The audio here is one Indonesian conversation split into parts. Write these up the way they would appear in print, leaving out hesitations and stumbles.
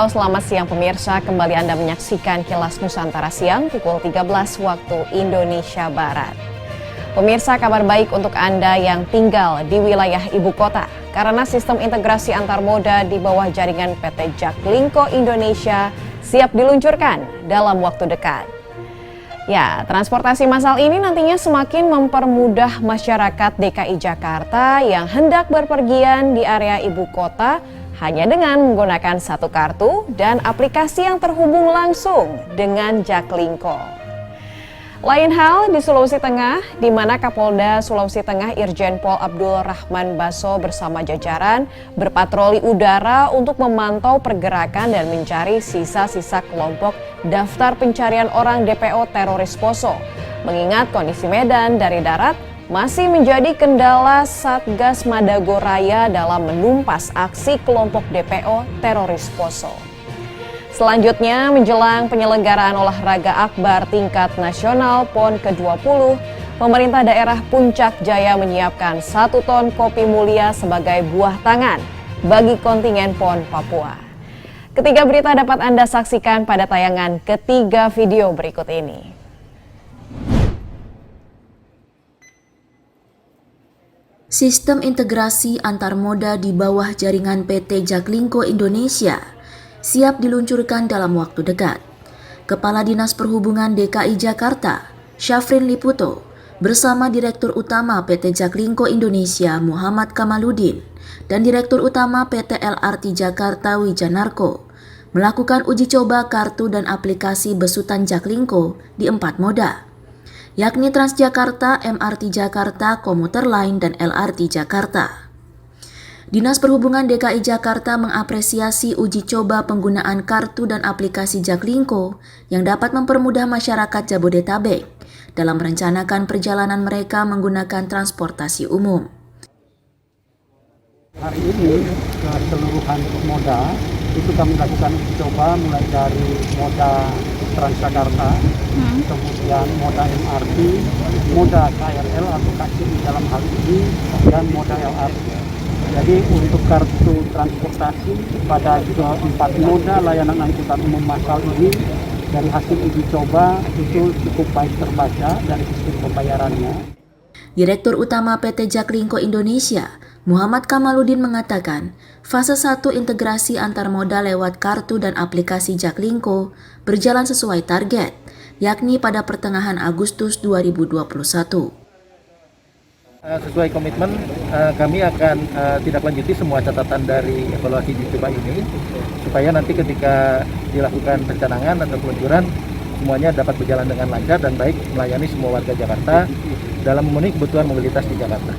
Halo, selamat siang pemirsa. Kembali Anda menyaksikan Kilas Nusantara Siang pukul 13 waktu Indonesia Barat. Pemirsa, kabar baik untuk Anda yang tinggal di wilayah ibu kota. Karena sistem integrasi antar moda di bawah jaringan PT Jaklingko Indonesia siap diluncurkan dalam waktu dekat. Ya, transportasi massal ini nantinya semakin mempermudah masyarakat DKI Jakarta yang hendak berpergian di area ibu kota hanya dengan menggunakan satu kartu dan aplikasi yang terhubung langsung dengan Jaklingko. Lain hal di Sulawesi Tengah, di mana Kapolda Sulawesi Tengah Irjen Pol Abdul Rahman Baso bersama jajaran berpatroli udara untuk memantau pergerakan dan mencari sisa-sisa kelompok daftar pencarian orang DPO teroris Poso. Mengingat kondisi medan dari darat masih menjadi kendala Satgas Madagoraya dalam menumpas aksi kelompok DPO teroris Poso. Selanjutnya, menjelang penyelenggaraan olahraga akbar tingkat nasional PON ke-20, pemerintah daerah Puncak Jaya menyiapkan 1 ton kopi mulia sebagai buah tangan bagi kontingen PON Papua. Ketiga berita dapat Anda saksikan pada tayangan ketiga video berikut ini. Sistem integrasi antar moda di bawah jaringan PT Jaklingko Indonesia siap diluncurkan dalam waktu dekat. Kepala Dinas Perhubungan DKI Jakarta, Syafrin Liputo, bersama Direktur Utama PT Jaklingko Indonesia Muhammad Kamaludin dan Direktur Utama PT LRT Jakarta Wijanarko melakukan uji coba kartu dan aplikasi besutan Jaklingko di 4 moda, yakni Transjakarta, MRT Jakarta, Komuter Line, dan LRT Jakarta. Dinas Perhubungan DKI Jakarta mengapresiasi uji coba penggunaan kartu dan aplikasi Jaklingko yang dapat mempermudah masyarakat Jabodetabek dalam merencanakan perjalanan mereka menggunakan transportasi umum. Hari ini keseluruhan moda itu kami lakukan uji coba mulai dari moda Transjakarta, kemudian moda MRT, moda KRL atau kasir di dalam hal ini, dan moda LRT. Jadi untuk kartu transportasi pada 4 moda layanan angkutan umum massal ini dari hasil uji coba itu cukup baik terbaca dari sistem pembayarannya. Direktur Utama PT Jaklingko Indonesia, Muhammad Kamaludin mengatakan, fase 1 integrasi antar moda lewat kartu dan aplikasi Jaklingko berjalan sesuai target, yakni pada pertengahan Agustus 2021. Sesuai komitmen, kami akan tidak lanjuti semua catatan dari evaluasi uji coba ini, supaya nanti ketika dilakukan pencanangan atau peluncuran, semuanya dapat berjalan dengan lancar dan baik melayani semua warga Jakarta dalam memenuhi kebutuhan mobilitas di Jakarta.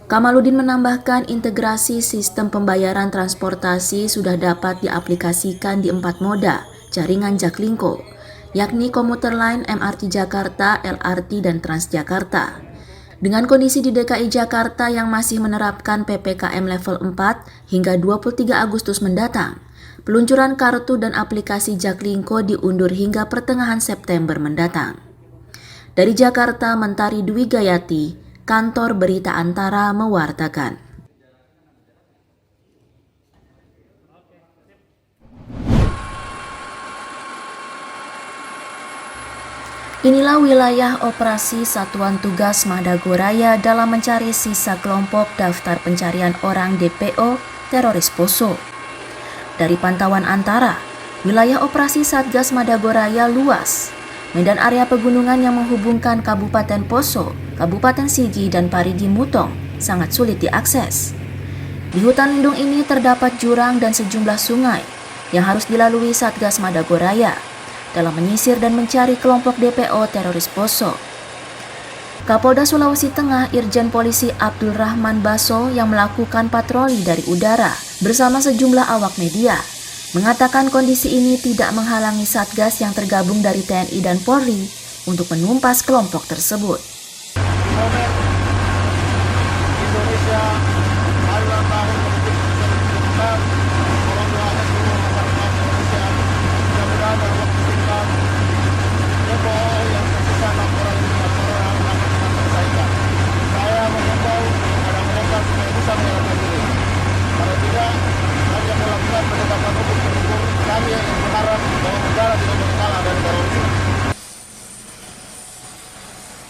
Kamaludin menambahkan integrasi sistem pembayaran transportasi sudah dapat diaplikasikan di 4 moda jaringan Jaklingko, yakni Komuter Line, MRT Jakarta, LRT, dan Transjakarta. Dengan kondisi di DKI Jakarta yang masih menerapkan PPKM level 4 hingga 23 Agustus mendatang, peluncuran kartu dan aplikasi Jaklingko diundur hingga pertengahan September mendatang. Dari Jakarta, Mentari Dwi Gayati, Kantor Berita Antara mewartakan. Inilah wilayah operasi Satuan Tugas Madagoraya dalam mencari sisa kelompok daftar pencarian orang DPO teroris Poso. Dari pantauan antara, wilayah operasi Satgas Madagoraya luas. Medan area pegunungan yang menghubungkan Kabupaten Poso, Kabupaten Sigi, dan Parigi Mutong sangat sulit diakses. Di hutan lindung ini terdapat jurang dan sejumlah sungai yang harus dilalui Satgas Madagoraya dalam menyisir dan mencari kelompok DPO teroris Poso. Kapolda Sulawesi Tengah Irjen Polisi Abdul Rahman Baso yang melakukan patroli dari udara bersama sejumlah awak media mengatakan kondisi ini tidak menghalangi Satgas yang tergabung dari TNI dan Polri untuk menumpas kelompok tersebut. Kalau tidak, hanya melakukan penegakan hukum terukur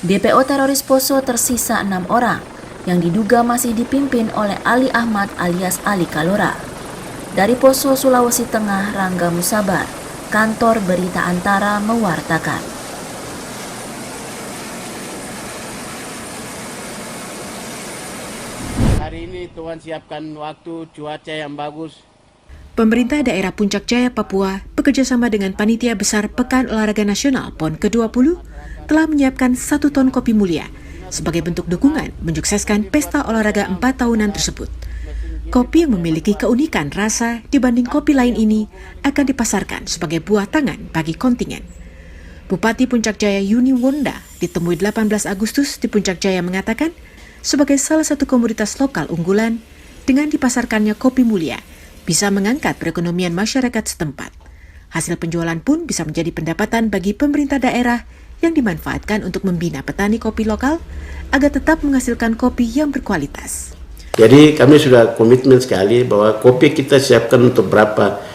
DPO teroris Poso tersisa 6 orang yang diduga masih dipimpin oleh Ali Ahmad alias Ali Kalora. Dari Poso, Sulawesi Tengah, Rangga Musabar, Kantor Berita Antara mewartakan. Hari ini Tuhan siapkan waktu cuaca yang bagus. Pemerintah daerah Puncak Jaya, Papua, bekerjasama dengan Panitia Besar Pekan Olahraga Nasional PON ke-20, telah menyiapkan 1 ton kopi mulia sebagai bentuk dukungan menyukseskan pesta olahraga 4 tahunan tersebut. Kopi yang memiliki keunikan rasa dibanding kopi lain ini akan dipasarkan sebagai buah tangan bagi kontingen. Bupati Puncak Jaya Yuni Wonda ditemui 18 Agustus di Puncak Jaya mengatakan, sebagai salah satu komoditas lokal unggulan, dengan dipasarkannya kopi mulia, bisa mengangkat perekonomian masyarakat setempat. Hasil penjualan pun bisa menjadi pendapatan bagi pemerintah daerah yang dimanfaatkan untuk membina petani kopi lokal agar tetap menghasilkan kopi yang berkualitas. Jadi kami sudah komitmen sekali bahwa kopi kita siapkan untuk berapa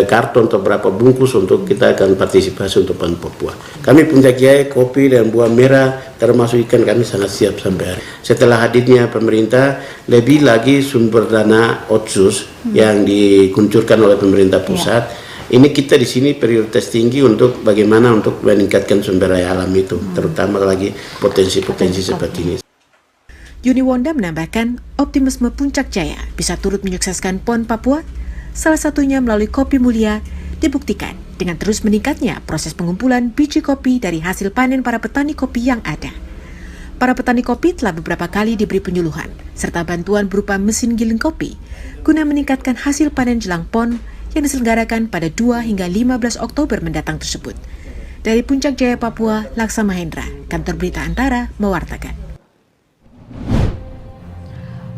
karton atau berapa bungkus untuk kita akan partisipasi untuk PON Papua. Kami Puncak Jaya kopi dan buah merah termasuk ikan kami sangat siap sampai hari. Setelah hadirnya pemerintah, lebih lagi sumber dana otsus yang dikuncurkan oleh pemerintah pusat. Ini kita di sini prioritas tinggi untuk bagaimana untuk meningkatkan sumber daya alam itu, terutama lagi potensi-potensi seperti ini. Yuni Wonda menambahkan, optimisme Puncak Jaya bisa turut menyukseskan PON Papua, salah satunya melalui kopi mulia, dibuktikan dengan terus meningkatnya proses pengumpulan biji kopi dari hasil panen para petani kopi yang ada. Para petani kopi telah beberapa kali diberi penyuluhan, serta bantuan berupa mesin giling kopi, guna meningkatkan hasil panen jelang PON yang diselenggarakan pada 2 hingga 15 Oktober mendatang tersebut. Dari Puncak Jaya, Papua, Laksa Mahendra, Kantor Berita Antara, mewartakan.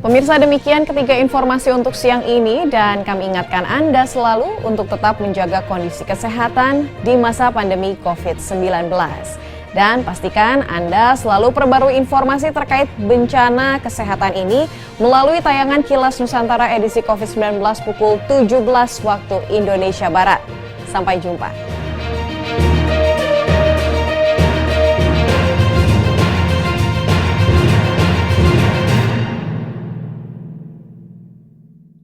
Pemirsa, demikian ketiga informasi untuk siang ini dan kami ingatkan Anda selalu untuk tetap menjaga kondisi kesehatan di masa pandemi COVID-19. Dan pastikan Anda selalu perbarui informasi terkait bencana kesehatan ini melalui tayangan Kilas Nusantara edisi COVID-19 pukul 17 waktu Indonesia Barat. Sampai jumpa.